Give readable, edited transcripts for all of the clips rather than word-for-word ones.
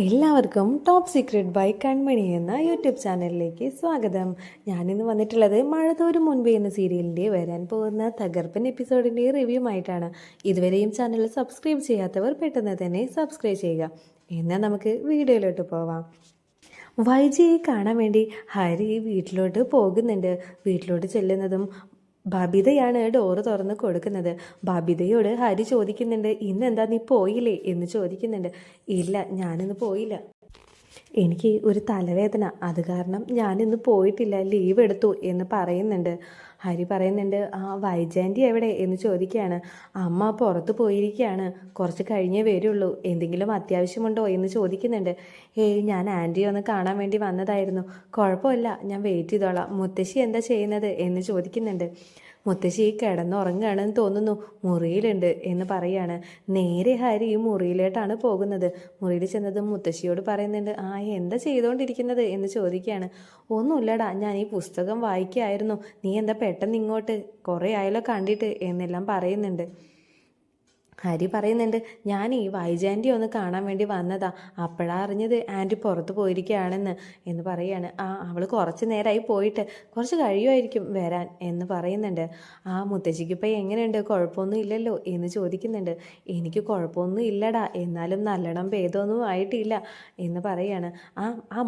എല്ലാവർക്കും top secret by കൺമണി എന്ന YouTube ചാനലിലേക്ക് സ്വാഗതം. ഞാനിന്ന് വന്നിട്ടുള്ളത് മഴതോരും മുൻപേ എന്ന സീരിയലിൻ്റെ വരാൻ പോകുന്ന തകർപ്പൻ എപ്പിസോഡിൻ്റെ റിവ്യൂ ആയിട്ടാണ്. ഇതുവരെയും ചാനൽ സബ്സ്ക്രൈബ് ചെയ്യാത്തവർ പെട്ടെന്ന് തന്നെ സബ്സ്ക്രൈബ് ചെയ്യുക. എന്നാൽ നമുക്ക് വീഡിയോയിലോട്ട് പോവാം. വൈജിയെ കാണാൻ വേണ്ടി ഹരി വീട്ടിലോട്ട് പോകുന്നുണ്ട്. വീട്ടിലോട്ട് ചെല്ലുന്നതും ബബിതയാണ് ഡോറ് തുറന്ന് കൊടുക്കുന്നത്. ബബിതയോട് ഹരി ചോദിക്കുന്നുണ്ട്, ഇന്നെന്താ നീ പോയില്ലേ എന്ന് ചോദിക്കുന്നുണ്ട്. ഇല്ല, ഞാനിന്ന് പോയില്ല, എനിക്ക് ഒരു തലവേദന, അത് കാരണം ഞാനിന്ന് പോയിട്ടില്ല, ലീവ് എടുത്തു എന്ന് പറയുന്നുണ്ട്. ഹരി പറയുന്നുണ്ട്, വൈജാൻറ്റി എവിടെ എന്ന് ചോദിക്കുകയാണ്. അമ്മ പുറത്ത് പോയിരിക്കുകയാണ്, കുറച്ച് കഴിഞ്ഞേ വരുള്ളൂ, എന്തെങ്കിലും അത്യാവശ്യമുണ്ടോ എന്ന് ചോദിക്കുന്നുണ്ട്. ഞാൻ ആൻറ്റിയെ ഒന്ന് കാണാൻ വേണ്ടി വന്നതായിരുന്നു, കുഴപ്പമില്ല, ഞാൻ വെയിറ്റ് ചെയ്തോളാം, മുത്തശ്ശി എന്താ ചെയ്യുന്നത് എന്ന് ചോദിക്കുന്നുണ്ട്. മുത്തശ്ശി കിടന്നുറങ്ങുകയാണെന്ന് തോന്നുന്നു, മുറിയിലുണ്ട് എന്ന് പറയാണ്. നേരെ ഹരി മുറിയിലോട്ടാണ് പോകുന്നത്. മുറിയിൽ ചെന്നതും മുത്തശ്ശിയോട് പറയുന്നുണ്ട്, എന്താ ചെയ്തുകൊണ്ടിരിക്കുന്നത് എന്ന് ചോദിക്കുകയാണ്. ഒന്നുമില്ലടാ, ഞാൻ ഈ പുസ്തകം വായിക്കുകയായിരുന്നു, നീ എന്താ പെട്ടെന്ന് ഇങ്ങോട്ട്, കുറേ ആയാലോ കണ്ടിട്ട് എന്നെല്ലാം പറയുന്നുണ്ട്. ഹരി പറയുന്നുണ്ട്, ഞാൻ ഈ വൈജാൻറ്റി ഒന്ന് കാണാൻ വേണ്ടി വന്നതാ, അപ്പോഴാണ് അറിഞ്ഞത് ആൻറ്റി പുറത്ത് പോയിരിക്കുകയാണെന്ന് എന്ന് പറയാണ്. അവൾ കുറച്ച് നേരമായി പോയിട്ട്, കുറച്ച് കഴിയുമായിരിക്കും വരാൻ എന്ന് പറയുന്നുണ്ട്. മുത്തശ്ശിക്ക് ഇപ്പം എങ്ങനെയുണ്ട്, കുഴപ്പമൊന്നും ഇല്ലല്ലോ എന്ന് ചോദിക്കുന്നുണ്ട്. എനിക്ക് കുഴപ്പമൊന്നും ഇല്ലടാ, എന്നാലും നല്ലോണം ഭേദമൊന്നും ആയിട്ടില്ല എന്ന് പറയാണ്.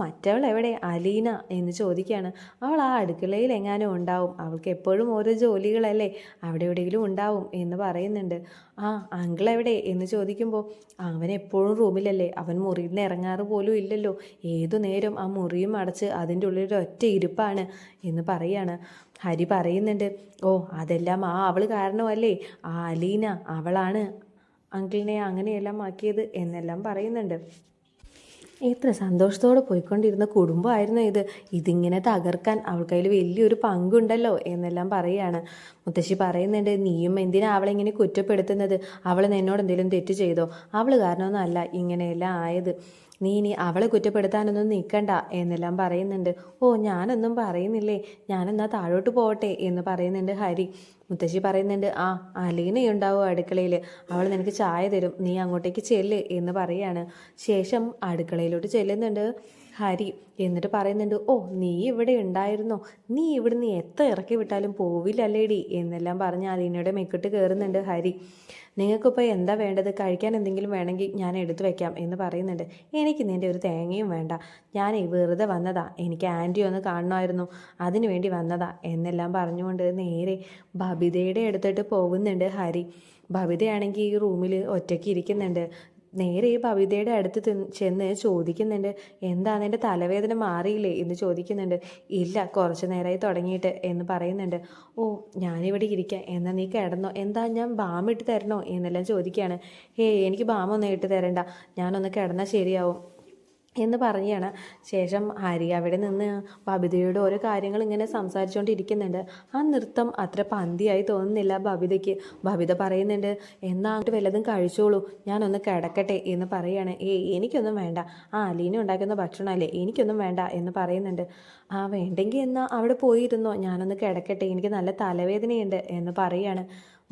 മറ്റവൾ എവിടെ, അലീന എന്ന് ചോദിക്കുകയാണ്. അവൾ അടുക്കളയിൽ എങ്ങാനും ഉണ്ടാവും, അവൾക്ക് എപ്പോഴും ഓരോ ജോലികളല്ലേ, അവിടെ എവിടെയെങ്കിലും ഉണ്ടാവും എന്ന് പറയുന്നുണ്ട്. അങ്കിൾ എവിടെ എന്ന് ചോദിക്കുമ്പോൾ, അവൻ എപ്പോഴും റൂമിലല്ലേ, അവൻ മുറിയിൽ നിന്ന് ഇറങ്ങാറ് പോലും ഇല്ലല്ലോ, ഏതു നേരം ആ മുറിയും അടച്ച് അതിൻ്റെ ഉള്ളിൽ ഒറ്റ ഇരിപ്പാണ് എന്ന് പറയാണ്. ഹരി പറയുന്നുണ്ട്, അതെല്ലാം അവൾ കാരണമല്ലേ, അലീന അവളാണ് അങ്കിളിനെ അങ്ങനെയെല്ലാം ആക്കിയത് എന്നെല്ലാം പറയുന്നുണ്ട്. എത്ര സന്തോഷത്തോടെ പോയിക്കൊണ്ടിരുന്ന കുടുംബമായിരുന്നു ഇതിങ്ങനെ തകർക്കാൻ അവൾക്കതിൽ വലിയൊരു പങ്കുണ്ടല്ലോ എന്നെല്ലാം പറയുകയാണ്. മുത്തശ്ശി പറയുന്നുണ്ട്, നീയും എന്തിനാ അവളെ ഇങ്ങനെ കുറ്റപ്പെടുത്തുന്നത്, അവൾ നിന്നോട് എന്തെങ്കിലും തെറ്റ് ചെയ്തോ, അവൾ കാരണമൊന്നും അല്ല ഇങ്ങനെയെല്ലാം ആയത്, നീ ഇനി അവളെ കുറ്റപ്പെടുത്താനൊന്നും നിൽക്കണ്ട എന്നെല്ലാം പറയുന്നുണ്ട്. ഞാനൊന്നും പറയുന്നില്ലേ, ഞാനെന്നാ താഴോട്ട് പോകട്ടെ എന്ന് പറയുന്നുണ്ട് ഹരി. മുത്തശ്ശി പറയുന്നുണ്ട്, അലീനയുണ്ടാവും അടുക്കളയിൽ, അവൾ നിനക്ക് ചായ തരും, നീ അങ്ങോട്ടേക്ക് ചെല്ല് എന്ന് പറയാണ്. ശേഷം അടുക്കളയിലോട്ട് ചെല്ലുന്നുണ്ട് ഹരി. എന്നിട്ട് പറയുന്നുണ്ട്, നീ ഇവിടെ ഉണ്ടായിരുന്നോ, നീ ഇവിടുന്ന് എത്ര ഇറക്കി വിട്ടാലും പോവില്ലല്ലേടി എന്നെല്ലാം പറഞ്ഞ് അലീനയുടെ മെക്കിട്ട് കയറുന്നുണ്ട് ഹരി. നിങ്ങൾക്കിപ്പോൾ എന്താ വേണ്ടത്, കഴിക്കാൻ എന്തെങ്കിലും വേണമെങ്കിൽ ഞാൻ എടുത്തു വയ്ക്കാം എന്ന് പറയുന്നുണ്ട്. എനിക്ക് നിൻ്റെ ഒരു തേങ്ങയും വേണ്ട, ഞാൻ വെറുതെ വന്നതാ, എനിക്ക് ആൻറ്റി ഒന്ന് കാണണമായിരുന്നു, അതിനു വേണ്ടി വന്നതാ എന്നെല്ലാം പറഞ്ഞുകൊണ്ട് നേരെ ബബിതയുടെ അടുത്തിട്ട് പോകുന്നുണ്ട് ഹരി. ബബിതയാണെങ്കിൽ ഈ റൂമിൽ ഒറ്റയ്ക്ക് ഇരിക്കുന്നുണ്ട്. നേരെ ബബിതയുടെ അടുത്ത് ചെന്ന് ചോദിക്കുന്നുണ്ട്, എന്താണ് എൻ്റെ തലവേദന മാറിയില്ലേ എന്ന് ചോദിക്കുന്നുണ്ട്. ഇല്ല, കുറച്ച് നേരമായി തുടങ്ങിയിട്ട് എന്ന് പറയുന്നുണ്ട്. ഞാനിവിടെ ഇരിക്കാം, എന്നാൽ നീ കിടന്നോ, എന്താ ഞാൻ ബാം ഇട്ട് തരണോ എന്നെല്ലാം ചോദിക്കുകയാണ്. എനിക്ക് ബാമൊന്നും ഇട്ട് തരണ്ട, ഞാനൊന്ന് കിടന്നാൽ ശരിയാവും എന്ന് പറയുകയാണ്. ശേഷം ഹരി അവിടെ നിന്ന് ബബിതയോട് ഓരോ കാര്യങ്ങൾ ഇങ്ങനെ സംസാരിച്ചുകൊണ്ടിരിക്കുന്നുണ്ട്. ആ നൃത്തം അത്ര പന്തിയായി തോന്നുന്നില്ല ബബിതയ്ക്ക്. ബബിത പറയുന്നുണ്ട്, എന്നാട്ട് വല്ലതും കഴിച്ചോളൂ, ഞാനൊന്ന് കിടക്കട്ടെ എന്ന് പറയുകയാണ്. എനിക്കൊന്നും വേണ്ട, അലീന ഉണ്ടാക്കുന്ന ഭക്ഷണമല്ലേ, എനിക്കൊന്നും വേണ്ട എന്ന് പറയുന്നുണ്ട്. വേണ്ടെങ്കിൽ എന്നാൽ അവിടെ പോയിരുന്നോ, ഞാനൊന്ന് കിടക്കട്ടെ, എനിക്ക് നല്ല തലവേദനയുണ്ട് എന്ന് പറയുകയാണ്.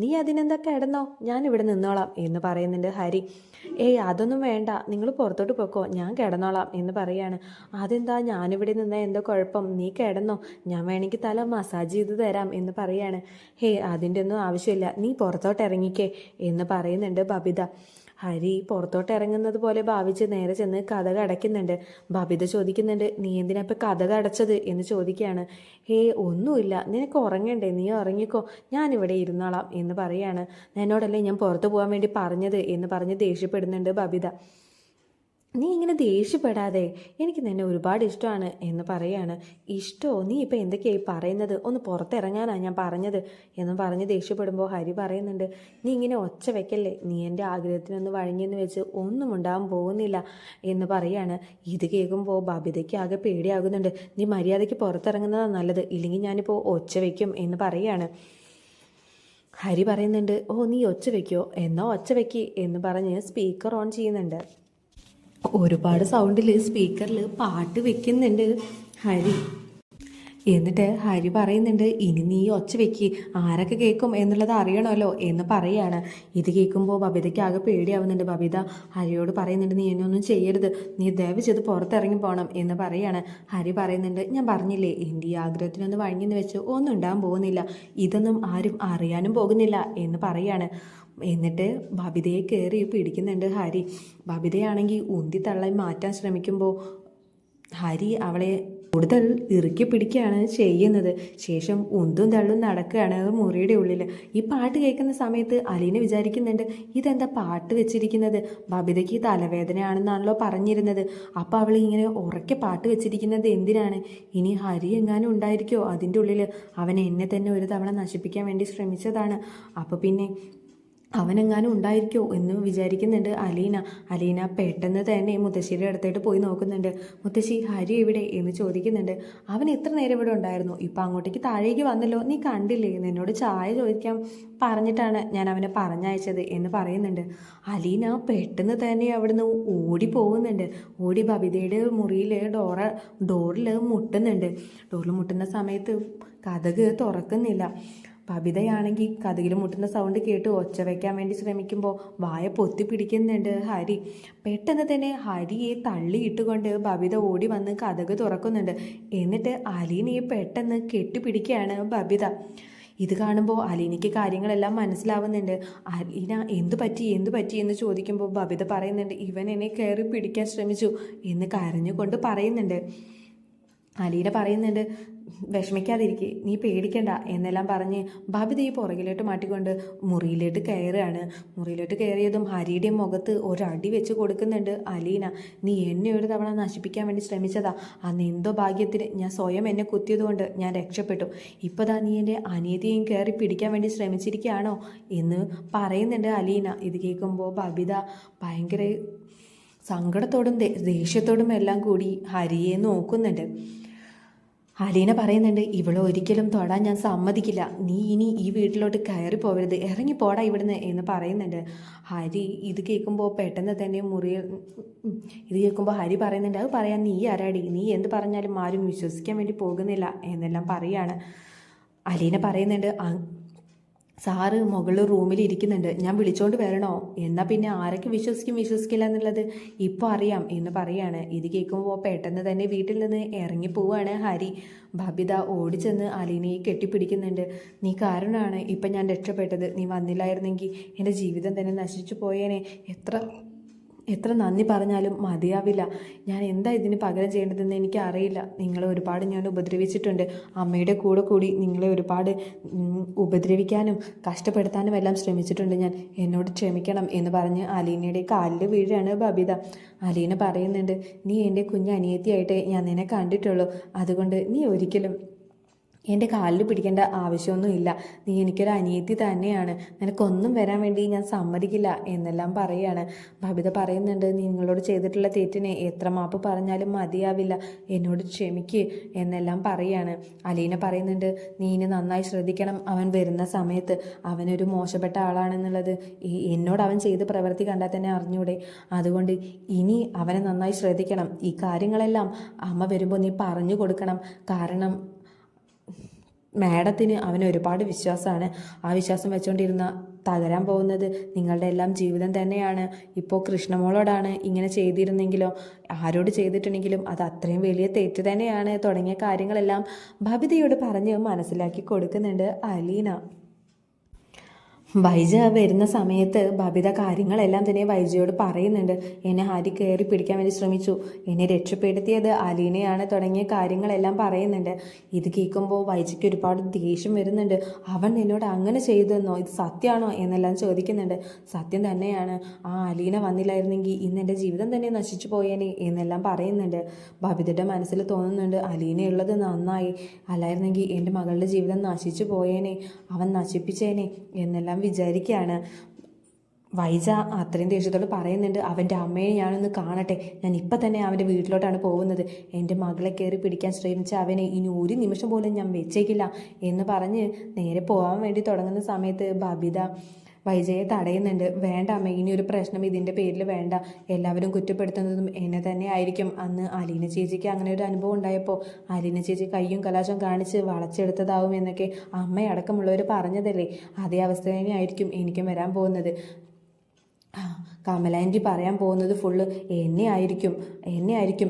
നീ അതിനെന്താ കിടന്നോ, ഞാനിവിടെ നിന്നോളാം എന്ന് പറയുന്നുണ്ട് ഹരി. അതൊന്നും വേണ്ട, നിങ്ങൾ പുറത്തോട്ട് പോക്കോ, ഞാൻ കിടന്നോളാം എന്ന് പറയാണ്. അതെന്താ, ഞാനിവിടെ നിന്നാൽ എന്തോ കുഴപ്പം, നീ കിടന്നോ, ഞാൻ വേണമെങ്കിൽ തല മസാജ് ചെയ്ത് തരാം എന്ന് പറയാണ്. അതിൻ്റെ ഒന്നും ആവശ്യമില്ല, നീ പുറത്തോട്ട് ഇറങ്ങിക്കേ എന്ന് പറയുന്നുണ്ട് ബബിത. ഹരി പുറത്തോട്ട് ഇറങ്ങുന്നത് പോലെ ഭാവിച്ച് നേരെ ചെന്ന് കതക് അടയ്ക്കുന്നുണ്ട്. ബബിത ചോദിക്കുന്നുണ്ട്, നീ എന്തിനാ ഇപ്പം കതക് അടച്ചത് എന്ന് ചോദിക്കുകയാണ്. ഒന്നുമില്ല, നിനക്ക് ഉറങ്ങണ്ടേ, നീ ഉറങ്ങിക്കോ, ഞാനിവിടെ ഇരുന്നോളാം എന്ന് പറയാണ്. എന്നോടല്ലേ ഞാൻ പുറത്തു പോകാൻ വേണ്ടി പറഞ്ഞത് എന്ന് പറഞ്ഞ് ദേഷ്യപ്പെടുന്നുണ്ട് ബബിത. നീ ഇങ്ങനെ ദേഷ്യപ്പെടാതെ, എനിക്ക് നിന്നെ ഒരുപാട് ഇഷ്ടമാണ് എന്ന് പറയാണ്. ഇഷ്ടമോ, നീ ഇപ്പം എന്തൊക്കെയായി പറയുന്നത്, ഒന്ന് പുറത്തിറങ്ങാനാണ് ഞാൻ പറഞ്ഞത് എന്ന് പറഞ്ഞ് ദേഷ്യപ്പെടുമ്പോൾ ഹരി പറയുന്നുണ്ട്, നീ ഇങ്ങനെ ഒച്ച വെക്കല്ലേ, നീ എൻ്റെ ആഗ്രഹത്തിനൊന്ന് വഴങ്ങിയെന്ന് വെച്ച് ഒന്നും ഉണ്ടാകാൻ പോകുന്നില്ല എന്ന് പറയാണ്. ഇത് കേൾക്കുമ്പോൾ ബബിതയ്ക്ക് ആകെ പേടിയാകുന്നുണ്ട്. നീ മര്യാദയ്ക്ക് പുറത്തിറങ്ങുന്നതാണ് നല്ലത്, ഇല്ലെങ്കിൽ ഞാനിപ്പോൾ ഒച്ച വയ്ക്കും എന്ന് പറയാണ്. ഹരി പറയുന്നുണ്ട്, നീ ഒച്ച വയ്ക്കോ, എന്നോ ഒച്ച വയ്ക്കി എന്ന് പറഞ്ഞ് സ്പീക്കർ ഓൺ ചെയ്യുന്നുണ്ട്. ഒരുപാട് സൗണ്ടിൽ സ്പീക്കറിൽ പാട്ട് വെക്കുന്നുണ്ട് ഹരി. എന്നിട്ട് ഹരി പറയുന്നുണ്ട്, ഇനി നീ ഒച്ച വെക്ക്, ആരൊക്കെ കേൾക്കും എന്നുള്ളത് അറിയണമല്ലോ എന്ന് പറയാണ്. ഇത് കേൾക്കുമ്പോൾ ബബിതയ്ക്ക് ആകെ പേടിയാവുന്നുണ്ട്. ബബിത ഹരിയോട് പറയുന്നുണ്ട്, നീ എന്നെ ഒന്നും ചെയ്യരുത്, നീ ദയവ് ചെയ്ത് പുറത്തിറങ്ങി പോകണം എന്ന് പറയാണ്. ഹരി പറയുന്നുണ്ട്, ഞാൻ പറഞ്ഞില്ലേ എൻ്റെ ഈ ആഗ്രഹത്തിനൊന്ന് വഴങ്ങിയെന്ന് വെച്ച് ഒന്നും ഉണ്ടാകാൻ പോകുന്നില്ല, ഇതൊന്നും ആരും അറിയാനും പോകുന്നില്ല എന്ന് പറയാണ്. എന്നിട്ട് ബബിതയെ കയറി പിടിക്കുന്നുണ്ട് ഹരി. ബബിതയാണെങ്കിൽ ഉന്തി തള്ളി മാറ്റാൻ ശ്രമിക്കുമ്പോൾ ഹരി അവളെ കൂടുതൽ ഇറുക്കി പിടിക്കുകയാണ് ചെയ്യുന്നത്. ശേഷം ഉന്തും തള്ളും നടക്കുകയാണ് മുറിയുടെ ഉള്ളിൽ. ഈ പാട്ട് കേൾക്കുന്ന സമയത്ത് അലീന വിചാരിക്കുന്നുണ്ട്, ഇതെന്താ പാട്ട് വെച്ചിരിക്കുന്നത്, ബബിതയ്ക്ക് തലവേദനയാണെന്നാണല്ലോ പറഞ്ഞിരുന്നത്, അപ്പോൾ അവൾ ഇങ്ങനെ ഉറക്കെ പാട്ട് വെച്ചിരിക്കുന്നത് എന്തിനാണ്? ഇനി ഹരി എങ്ങാനും ഉണ്ടായിരിക്കോ അതിൻ്റെ ഉള്ളിൽ? അവൻ എന്നെ തന്നെ ഒരു തവണ നശിപ്പിക്കാൻ വേണ്ടി ശ്രമിച്ചതാണ്, അപ്പോൾ പിന്നെ അവനെങ്ങാനും ഉണ്ടായിരിക്കോ എന്ന് വിചാരിക്കുന്നുണ്ട് അലീന പെട്ടെന്ന് തന്നെ മുത്തശ്ശിയുടെ അടുത്തായിട്ട് പോയി നോക്കുന്നുണ്ട്. മുത്തശ്ശി, ഹരി എവിടെ എന്ന് ചോദിക്കുന്നുണ്ട്. അവൻ എത്ര നേരം ഇവിടെ ഉണ്ടായിരുന്നു, ഇപ്പം അങ്ങോട്ടേക്ക് താഴേക്ക് വന്നല്ലോ, നീ കണ്ടില്ലേ, എന്നോട് ചായ ചോദിക്കാൻ പറഞ്ഞിട്ടാണ് ഞാൻ അവനെ പറഞ്ഞയച്ചത് എന്ന് പറയുന്നുണ്ട്. അലീന പെട്ടെന്ന് തന്നെ അവിടുന്ന് ഓടി പോകുന്നുണ്ട്. ഓടി ബബിതയുടെ മുറിയിൽ ഡോറിൽ മുട്ടുന്നുണ്ട്. ഡോറിൽ മുട്ടുന്ന സമയത്ത് കതക് തുറക്കുന്നില്ല. ബബിതയാണെങ്കിൽ കതകിൽ മുട്ടുന്ന സൗണ്ട് കേട്ട് ഒച്ച വയ്ക്കാൻ വേണ്ടി ശ്രമിക്കുമ്പോൾ വായ പൊത്തി പിടിക്കുന്നുണ്ട് ഹരി. പെട്ടെന്ന് തന്നെ ഹരിയെ തള്ളിയിട്ടുകൊണ്ട് ബബിത ഓടി വന്ന് കതക് തുറക്കുന്നുണ്ട്. എന്നിട്ട് അലീനയെ പെട്ടെന്ന് കെട്ടിപ്പിടിക്കുകയാണ് ബബിത. ഇത് കാണുമ്പോൾ അലീനയ്ക്ക് കാര്യങ്ങളെല്ലാം മനസ്സിലാവുന്നുണ്ട്. അലീന എന്തു പറ്റി എന്ന് ചോദിക്കുമ്പോൾ ബബിത പറയുന്നുണ്ട്, ഇവൻ എന്നെ കയറി പിടിക്കാൻ ശ്രമിച്ചു എന്ന് കരഞ്ഞുകൊണ്ട് പറയുന്നുണ്ട്. അലീന പറയുന്നുണ്ട്, വിഷമിക്കാതിരിക്കുക, നീ പേടിക്കണ്ട എന്നെല്ലാം പറഞ്ഞ് ബബിത ഈ പുറകിലോട്ട് മാറ്റിക്കൊണ്ട് മുറിയിലോട്ട് കയറുകയാണ്. മുറിയിലോട്ട് കയറിയതും ഹരിയുടെ മുഖത്ത് ഒരടി വെച്ച് കൊടുക്കുന്നുണ്ട് അലീന. നീ എന്നെ ഒരു തവണ നശിപ്പിക്കാൻ വേണ്ടി ശ്രമിച്ചതാ, അന്ന് എന്തോ ഭാഗ്യത്തിന് ഞാൻ സ്വയം എന്നെ കുത്തിയതുകൊണ്ട് ഞാൻ രക്ഷപ്പെട്ടു. ഇപ്പോഴാ നീ എൻ്റെ അനിയതിയെയും കയറി പിടിക്കാൻ വേണ്ടി ശ്രമിച്ചിരിക്കുകയാണോ എന്ന് പറയുന്നുണ്ട് അലീന. ഇത് കേൾക്കുമ്പോൾ ബബിത ഭയങ്കര സങ്കടത്തോടും ദേഷ്യത്തോടും എല്ലാം കൂടി ഹരിയെ നോക്കുന്നുണ്ട്. അലീന പറയുന്നുണ്ട്, ഇവളെ ഒരിക്കലും തൊടാൻ ഞാൻ സമ്മതിക്കില്ല, നീ ഇനി ഈ വീട്ടിലോട്ട് കയറി പോകരുത്, ഇറങ്ങിപ്പോടാ ഇവിടുന്ന് എന്ന് പറയുന്നുണ്ട് ഹരി. ഇത് കേൾക്കുമ്പോൾ പെട്ടെന്ന് തന്നെ ഇത് കേൾക്കുമ്പോൾ ഹരി പറയുന്നുണ്ട്, അത് പറയാൻ നീ ആരാടി, നീ എന്ത് പറഞ്ഞാലും ആരും വിശ്വസിക്കാൻ വേണ്ടി പോകുന്നില്ല എന്നെല്ലാം പറയാണ്. അലീന പറയുന്നുണ്ട്, സാറ് മുകളിൽ റൂമിൽ ഇരിക്കുന്നുണ്ട്, ഞാൻ വിളിച്ചോണ്ട് വരണോ? എന്നാൽ പിന്നെ ആരൊക്കെ വിശ്വസിക്കില്ല എന്നുള്ളത് ഇപ്പോൾ അറിയാം എന്ന് പറയാണ്. ഇത് കേൾക്കുമ്പോൾ പെട്ടെന്ന് തന്നെ വീട്ടിൽ നിന്ന് ഇറങ്ങിപ്പോവാണ് ഹരി. ബബിത ഓടിച്ചെന്ന് അലീനയെ കെട്ടിപ്പിടിക്കുന്നുണ്ട്. നീ കാരണമാണ് ഇപ്പം ഞാൻ രക്ഷപ്പെട്ടത്, നീ വന്നില്ലായിരുന്നെങ്കിൽ എൻ്റെ ജീവിതം തന്നെ നശിച്ചു പോയേനെ, എത്ര നന്ദി പറഞ്ഞാലും മതിയാവില്ല, ഞാൻ എന്താ ഇതിന് പകരം ചെയ്യേണ്ടതെന്ന് എനിക്ക് അറിയില്ല, നിങ്ങളെ ഒരുപാട് ഞാൻ ഉപദ്രവിച്ചിട്ടുണ്ട്, അമ്മയുടെ കൂടി നിങ്ങളെ ഒരുപാട് ഉപദ്രവിക്കാനും കഷ്ടപ്പെടുത്താനും എല്ലാം ശ്രമിച്ചിട്ടുണ്ട് ഞാൻ, എന്നോട് ക്ഷമിക്കണം എന്ന് പറഞ്ഞ് അലീനയുടെ കാലിൽ വീഴാണ് ബബിത. അലീന പറയുന്നുണ്ട്, നീ എൻ്റെ കുഞ്ഞനിയത്തിയായിട്ട് ഞാൻ നിന്നെ കണ്ടിട്ടുള്ളൂ, അതുകൊണ്ട് നീ ഒരിക്കലും എൻ്റെ കാലിൽ പിടിക്കേണ്ട ആവശ്യമൊന്നുമില്ല, നീ എനിക്കൊരു അനിയത്തി തന്നെയാണ്, നിനക്കൊന്നും വരാൻ വേണ്ടി ഞാൻ സമ്മതിക്കില്ല എന്നെല്ലാം പറയുകയാണ്. ബബിത പറയുന്നുണ്ട്, നിങ്ങളോട് ചെയ്തിട്ടുള്ള തെറ്റിനെ എത്ര മാപ്പ് പറഞ്ഞാലും മതിയാവില്ല, എന്നോട് ക്ഷമിക്ക് എന്നെല്ലാം പറയുകയാണ്. അലീന പറയുന്നുണ്ട്, നീ ഇനി നന്നായി ശ്രദ്ധിക്കണം, അവൻ വരുന്ന സമയത്ത് അവനൊരു മോശപ്പെട്ട ആളാണെന്നുള്ളത് എന്നോട് അവൻ ചെയ്ത് പ്രവൃത്തി കണ്ടാൽ തന്നെ അറിഞ്ഞൂടെ, അതുകൊണ്ട് ഇനി അവനെ നന്നായി ശ്രദ്ധിക്കണം, ഈ കാര്യങ്ങളെല്ലാം അമ്മ വരുമ്പോൾ നീ പറഞ്ഞു കൊടുക്കണം, കാരണം മാഡത്തിന് അവന് ഒരുപാട് വിശ്വാസമാണ്, ആ വിശ്വാസം വെച്ചുകൊണ്ടിരുന്ന തകരാൻ പോകുന്നത് നിങ്ങളുടെ എല്ലാം ജീവിതം തന്നെയാണ്. ഇപ്പോൾ കൃഷ്ണമോളോടാണ് ഇങ്ങനെ ചെയ്തിരുന്നെങ്കിലോ ആരോട് ചെയ്തിട്ടുണ്ടെങ്കിലും അത് അത്രയും വലിയ തെറ്റ് തന്നെയാണ് തുടങ്ങിയ കാര്യങ്ങളെല്ലാം ബബിതയോട് പറഞ്ഞ് മനസ്സിലാക്കി കൊടുക്കുന്നുണ്ട് അലീന. വൈജ വരുന്ന സമയത്ത് ബബിത കാര്യങ്ങളെല്ലാം തന്നെ വൈജയോട് പറയുന്നുണ്ട്. എന്നെ ഹരി കയറി പിടിക്കാൻ വേണ്ടി ശ്രമിച്ചു, എന്നെ രക്ഷപ്പെടുത്തിയത് അലീനയാണ് തുടങ്ങിയ കാര്യങ്ങളെല്ലാം പറയുന്നുണ്ട്. ഇത് കേൾക്കുമ്പോൾ വൈജയ്ക്ക് ഒരുപാട് ദേഷ്യം വരുന്നുണ്ട്. അവൻ നിന്നോട് അങ്ങനെ ചെയ്തെന്നോ, ഇത് സത്യമാണോ എന്നെല്ലാം ചോദിക്കുന്നുണ്ട്. സത്യം തന്നെയാണ്, ആ അലീന വന്നില്ലായിരുന്നെങ്കിൽ ഇന്ന് എൻ്റെ ജീവിതം തന്നെ നശിച്ചു പോയേനെ എന്നെല്ലാം പറയുന്നുണ്ട്. ബബിതയുടെ മനസ്സിൽ തോന്നുന്നുണ്ട്, അലീനയുള്ളത് നന്നായി, അല്ലായിരുന്നെങ്കിൽ എൻ്റെ മകളുടെ ജീവിതം നശിച്ചു പോയേനെ, അവൻ നശിപ്പിച്ചേനെ എന്നെല്ലാം വിചാരിക്കുകയാണ്. വൈജ അത്രയും ദേഷ്യത്തോട് പറയുന്നുണ്ട്, അവൻ്റെ അമ്മയെ ഞാനൊന്ന് കാണട്ടെ, ഞാൻ ഇപ്പം തന്നെ അവൻ്റെ വീട്ടിലോട്ടാണ് പോകുന്നത്, എൻ്റെ മകളെ കയറി പിടിക്കാൻ ശ്രമിച്ച അവനെ ഇനി ഒരു നിമിഷം പോലും ഞാൻ വെച്ചേക്കില്ല എന്ന് പറഞ്ഞ് നേരെ പോകാൻ വേണ്ടി തുടങ്ങുന്ന സമയത്ത് ബബിത വൈജയെ തടയുന്നുണ്ട്. വേണ്ട അമ്മ, ഇനി ഒരു പ്രശ്നം ഇതിൻ്റെ പേരിൽ വേണ്ട. എല്ലാവരും കുറ്റപ്പെടുത്തുന്നതും എന്നെ തന്നെ ആയിരിക്കും. അന്ന് അലീന ചേച്ചിക്ക് അങ്ങനെ ഒരു അനുഭവം ഉണ്ടായപ്പോൾ അലീന ചേച്ചി കയ്യും കലാശം കാണിച്ച് വളച്ചെടുത്തതാവും എന്നൊക്കെ അമ്മയടക്കമുള്ളവർ പറഞ്ഞതല്ലേ. അതേ അവസ്ഥ തന്നെയായിരിക്കും എനിക്കും വരാൻ പോകുന്നത്. കമലാൻറ്റി പറയാൻ പോകുന്നത് ഫുള്ള് എന്നെ ആയിരിക്കും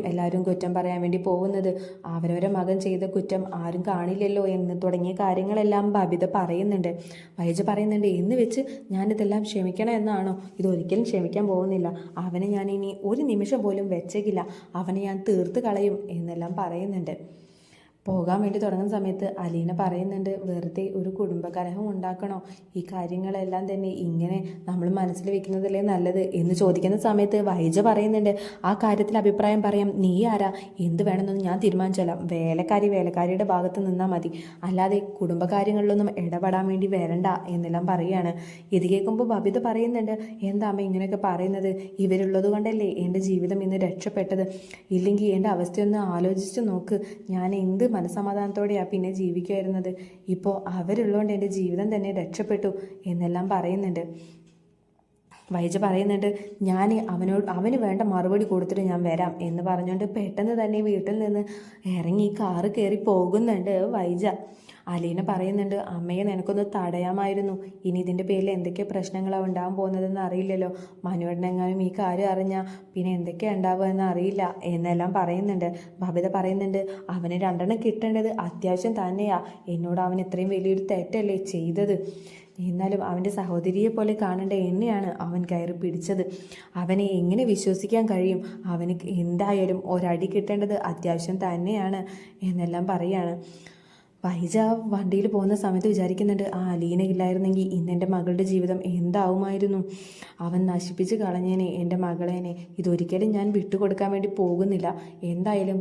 എല്ലാവരും കുറ്റം പറയാൻ വേണ്ടി പോകുന്നത്. അവരവരെ മകൻ ചെയ്ത കുറ്റം ആരും കാണില്ലല്ലോ എന്ന് തുടങ്ങിയ കാര്യങ്ങളെല്ലാം ബബിത പറയുന്നുണ്ട്. വൈജ പറയുന്നുണ്ട്, എന്ന് വെച്ച് ഞാനിതെല്ലാം ക്ഷമിക്കണം എന്നാണോ? ഇതൊരിക്കലും ക്ഷമിക്കാൻ പോകുന്നില്ല. അവനെ ഞാൻ ഇനി ഒരു നിമിഷം പോലും വെച്ചേക്കില്ല. അവനെ ഞാൻ തീർത്ത് കളയും എന്നെല്ലാം പറയുന്നുണ്ട്. പോകാൻ വേണ്ടി തുടങ്ങുന്ന സമയത്ത് അലീന പറയുന്നുണ്ട്, വെറുതെ ഒരു കുടുംബകലഹം ഉണ്ടാക്കണോ? ഈ കാര്യങ്ങളെല്ലാം തന്നെ ഇങ്ങനെ നമ്മൾ മനസ്സിൽ വെക്കുന്നതല്ലേ നല്ലത് എന്ന് ചോദിക്കുന്ന സമയത്ത് വൈജ പറയുന്നുണ്ട്, ആ കാര്യത്തിൽ അഭിപ്രായം പറയാം. നീ ആരാ? എന്ത് വേണമെന്നൊന്നും ഞാൻ തീരുമാനിച്ചോളാം. വേലക്കാരിയുടെ ഭാഗത്ത് നിന്നാൽ മതി, അല്ലാതെ കുടുംബകാര്യങ്ങളിലൊന്നും ഇടപെടാൻ വേണ്ടി വരണ്ട എന്നെല്ലാം പറയുകയാണ്. ഇത് കേൾക്കുമ്പോൾ ബബിത പറയുന്നുണ്ട്, എന്താ അമ്മ ഇങ്ങനെയൊക്കെ പറയുന്നത്? ഇവരുള്ളത് കൊണ്ടല്ലേ എൻ്റെ ജീവിതം ഇന്ന് രക്ഷപ്പെട്ടത്. ഇല്ലെങ്കിൽ എൻ്റെ അവസ്ഥയൊന്ന് ആലോചിച്ച് നോക്ക്. ഞാൻ എന്ത് മനസ്സമാധാനത്തോടെയാണ് പിന്നെ ജീവിക്കുമായിരുന്നത്. ഇപ്പോൾ അവരുള്ളതുകൊണ്ട് എൻ്റെ ജീവിതം തന്നെ രക്ഷപ്പെട്ടു എന്നെല്ലാം പറയുന്നുണ്ട്. വൈജ പറയുന്നുണ്ട്, ഞാൻ അവന് വേണ്ട മറുപടി കൊടുത്തിട്ട് ഞാൻ വരാം എന്ന് പറഞ്ഞുകൊണ്ട് പെട്ടെന്ന് തന്നെ വീട്ടിൽ നിന്ന് ഇറങ്ങി കാറ് കയറി പോകുന്നുണ്ട് വൈജ. അലീന പറയുന്നുണ്ട്, അമ്മയെ നിനക്കൊന്ന് തടയാമായിരുന്നു. ഇനി ഇതിൻ്റെ പേരിൽ എന്തൊക്കെ പ്രശ്നങ്ങളാണ് ഉണ്ടാകാൻ പോകുന്നതെന്ന് അറിയില്ലല്ലോ. മനുവേട്ടനെങ്ങാനും ഈ കാര്യം അറിഞ്ഞാൽ പിന്നെ എന്തൊക്കെയാണ് ഉണ്ടാവുക എന്ന് അറിയില്ല എന്നെല്ലാം പറയുന്നുണ്ട്. ബബിത പറയുന്നുണ്ട്, അവന് 2 കിട്ടേണ്ടത് അത്യാവശ്യം തന്നെയാ. എന്നോട് അവൻ ഇത്രയും വലിയൊരു തെറ്റല്ലേ ചെയ്തത്. എന്നാലും അവൻ്റെ സഹോദരിയെ പോലെ കാണേണ്ട എന്നെയാണ് അവൻ കയറി പിടിച്ചത്. അവനെ എങ്ങനെ വിശ്വസിക്കാൻ കഴിയും? അവന് എന്തായാലും ഒരടി കിട്ടേണ്ടത് അത്യാവശ്യം തന്നെയാണ് എന്നെല്ലാം പറയാണ്. വൈജ വണ്ടിയിൽ പോകുന്ന സമയത്ത് വിചാരിക്കുന്നുണ്ട്, ആ അലീന ഇല്ലായിരുന്നെങ്കിൽ ഇന്ന് എൻ്റെ മകളുടെ ജീവിതം എന്താവുമായിരുന്നു. അവൻ നശിപ്പിച്ച് കളഞ്ഞേനെ എൻ്റെ മകളേനെ. ഇതൊരിക്കലും ഞാൻ വിട്ടുകൊടുക്കാൻ വേണ്ടി പോകുന്നില്ല. എന്തായാലും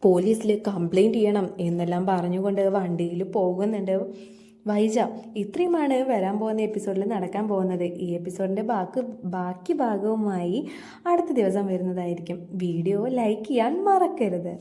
പോലീസിൽ കംപ്ലൈൻറ്റ് ചെയ്യണം എന്നെല്ലാം പറഞ്ഞുകൊണ്ട് വണ്ടിയിൽ പോകുന്നുണ്ട് വൈജ. ഇത്രയുമാണ് വരാൻ പോകുന്ന എപ്പിസോഡിൽ നടക്കാൻ പോകുന്നത്. ഈ എപ്പിസോഡിൻ്റെ ബാക്കി ഭാഗവുമായി അടുത്ത ദിവസം വരുന്നതായിരിക്കും. വീഡിയോ ലൈക്ക് ചെയ്യാൻ മറക്കരുത്.